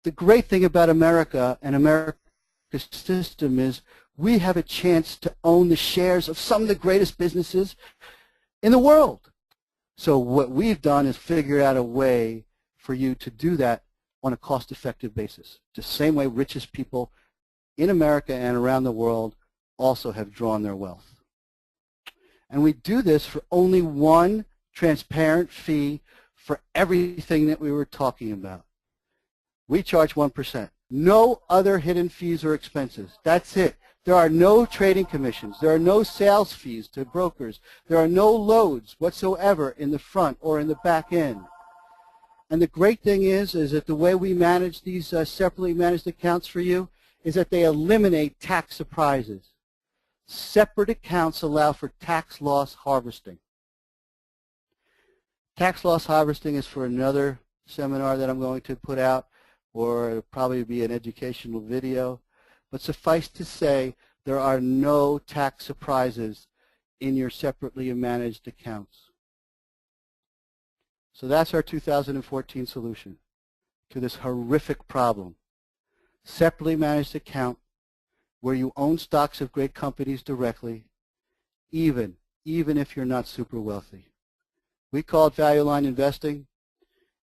the great thing about America and America's system is we have a chance to own the shares of some of the greatest businesses in the world. So what we've done is figure out a way for you to do that on a cost-effective basis. The same way richest people in America and around the world also have drawn their wealth. And we do this for only one transparent fee for everything that we were talking about. We charge 1%. No other hidden fees or expenses. That's it. There are no trading commissions. There are no sales fees to brokers. There are no loads whatsoever in the front or in the back end. And the great thing is that the way we manage these separately managed accounts for you is that they eliminate tax surprises. Separate accounts allow for tax loss harvesting. Tax loss harvesting is for another seminar that I'm going to put out, or it'll probably be an educational video. But suffice to say, there are no tax surprises in your separately managed accounts. So that's our 2014 solution to this horrific problem. Separately managed account where you own stocks of great companies directly, even if you're not super wealthy. We call it value-aligned investing,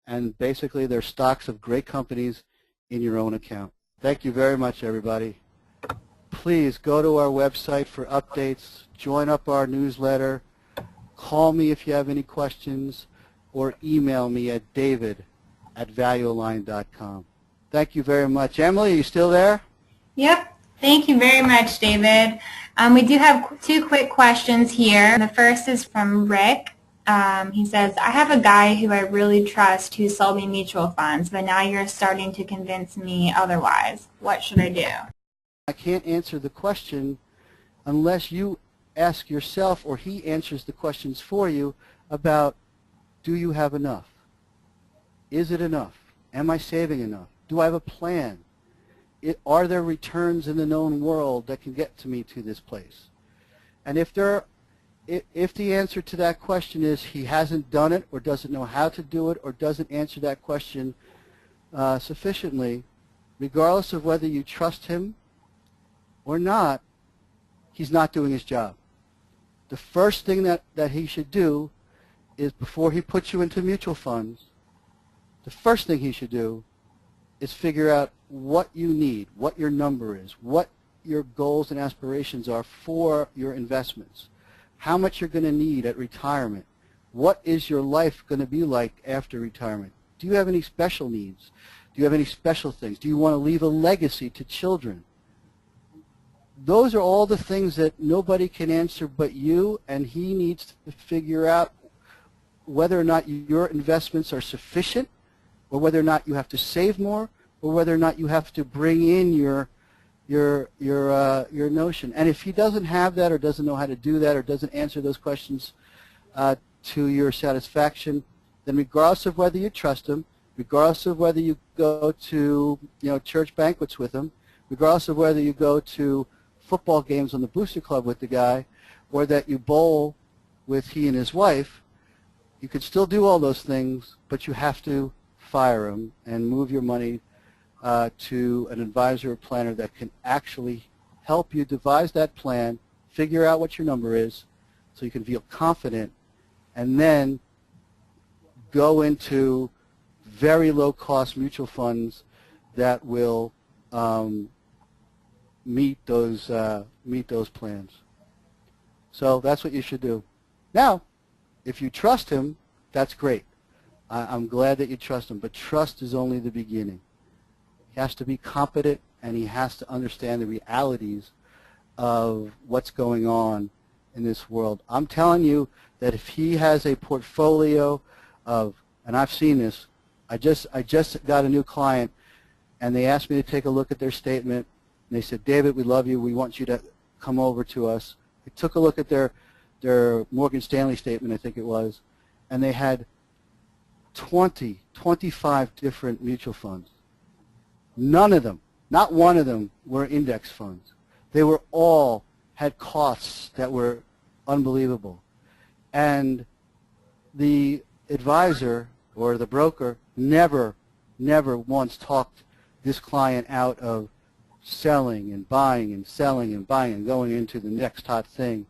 and basically they're stocks of great companies in your own account. Thank you very much, everybody. Please go to our website for updates, join up our newsletter, call me if you have any questions, or email me at david@valuealigned.com. Thank you very much. Emily, are you still there? Yep. Thank you very much, David. We do have two quick questions here. The first is from Rick. He says, I have a guy who I really trust who sold me mutual funds, but now you're starting to convince me otherwise. What should I do? I can't answer the question unless you ask yourself or he answers the questions for you about, do you have enough? Is it enough? Am I saving enough? Do I have a plan? Are there returns in the known world that can get to me to this place? And if the answer to that question is he hasn't done it or doesn't know how to do it or doesn't answer that question sufficiently, regardless of whether you trust him or not, he's not doing his job. The first thing that he should do is, before he puts you into mutual funds, the first thing he should do is figure out what you need, what your number is, what your goals and aspirations are for your investments, how much you're going to need at retirement, what is your life going to be like after retirement. Do you have any special needs? Do you have any special things? Do you want to leave a legacy to children? Those are all the things that nobody can answer but you, and he needs to figure out whether or not your investments are sufficient, or whether or not you have to save more, or whether or not you have to bring in your notion. And if he doesn't have that, or doesn't know how to do that, or doesn't answer those questions to your satisfaction, then regardless of whether you trust him, regardless of whether you go to church banquets with him, regardless of whether you go to football games on the booster club with the guy, or that you bowl with he and his wife, you can still do all those things, but you have to fire him and move your money to an advisor or planner that can actually help you devise that plan, figure out what your number is so you can feel confident, and then go into very low-cost mutual funds that will meet those plans. So that's what you should do. Now, if you trust him, that's great. I'm glad that you trust him, but trust is only the beginning. He has to be competent, and he has to understand the realities of what's going on in this world. I'm telling you that if he has a portfolio of, and I've seen this, I just got a new client, and they asked me to take a look at their statement, and they said, David, we love you. We want you to come over to us. I took a look at their Morgan Stanley statement, I think it was, and they had 25 different mutual funds. None of them, not one of them, were index funds. They were all had costs that were unbelievable. And the advisor or the broker never once talked this client out of selling and buying and selling and buying and going into the next hot thing.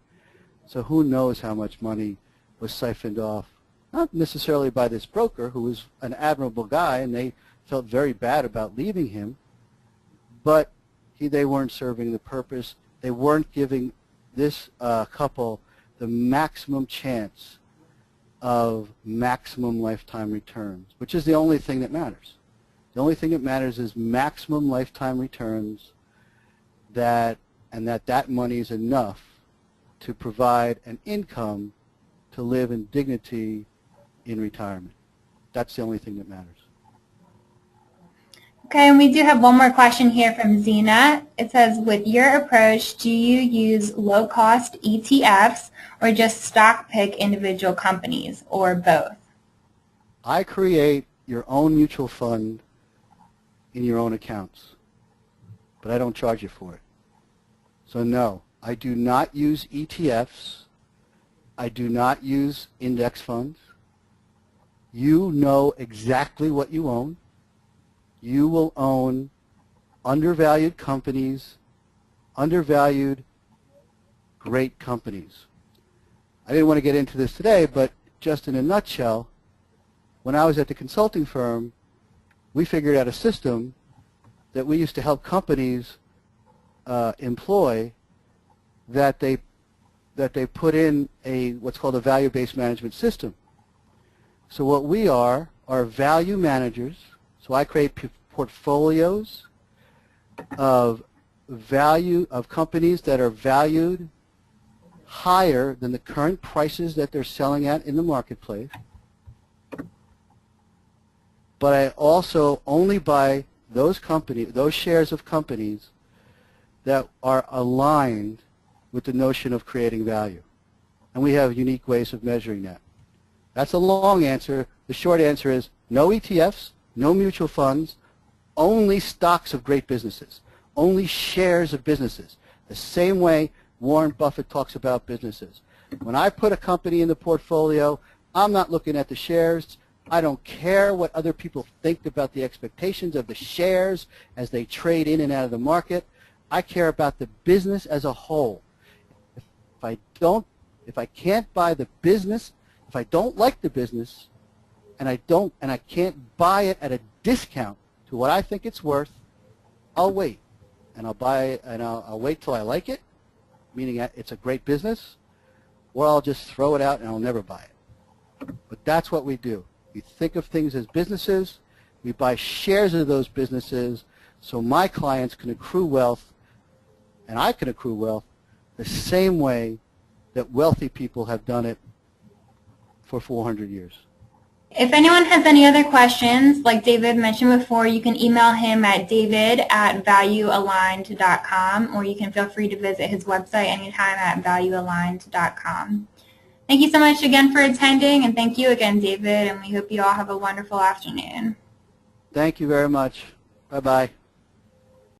So who knows how much money was siphoned off. Not necessarily by this broker, who was an admirable guy, and they felt very bad about leaving him, but they weren't serving the purpose. They weren't giving this couple the maximum chance of maximum lifetime returns, which is the only thing that matters. The only thing that matters is maximum lifetime returns, and that money is enough to provide an income to live in dignity in retirement. That's the only thing that matters. Okay, and we do have one more question here from Zena. It says, with your approach, do you use low-cost ETFs or just stock pick individual companies, or both? I create your own mutual fund in your own accounts, but I don't charge you for it. So no, I do not use ETFs. I do not use index funds. You know exactly what you own. You will own undervalued companies, undervalued great companies. I didn't want to get into this today, but just in a nutshell, when I was at the consulting firm, we figured out a system that we used to help companies employ, that they put in what's called a value-based management system. So what we are value managers. So I create portfolios of value of companies that are valued higher than the current prices that they're selling at in the marketplace. But I also only buy those shares of companies that are aligned with the notion of creating value. And we have unique ways of measuring that. That's a long answer. The short answer is no ETFs, no mutual funds, only stocks of great businesses, only shares of businesses, the same way Warren Buffett talks about businesses. When I put a company in the portfolio, I'm not looking at the shares. I don't care what other people think about the expectations of the shares as they trade in and out of the market. I care about the business as a whole. If I can't buy the business, if I don't like the business, and I can't buy it at a discount to what I think it's worth, I'll wait. And I'll buy it, and I'll wait till I like it, meaning it's a great business, or I'll just throw it out and I'll never buy it. But that's what we do. We think of things as businesses. We buy shares of those businesses so my clients can accrue wealth, and I can accrue wealth the same way that wealthy people have done it for 400 years. If anyone has any other questions, like David mentioned before, you can email him at david@valuealigned.com, or you can feel free to visit his website anytime at valuealigned.com. Thank you so much again for attending, and thank you again, David, and we hope you all have a wonderful afternoon. Thank you very much. Bye-bye.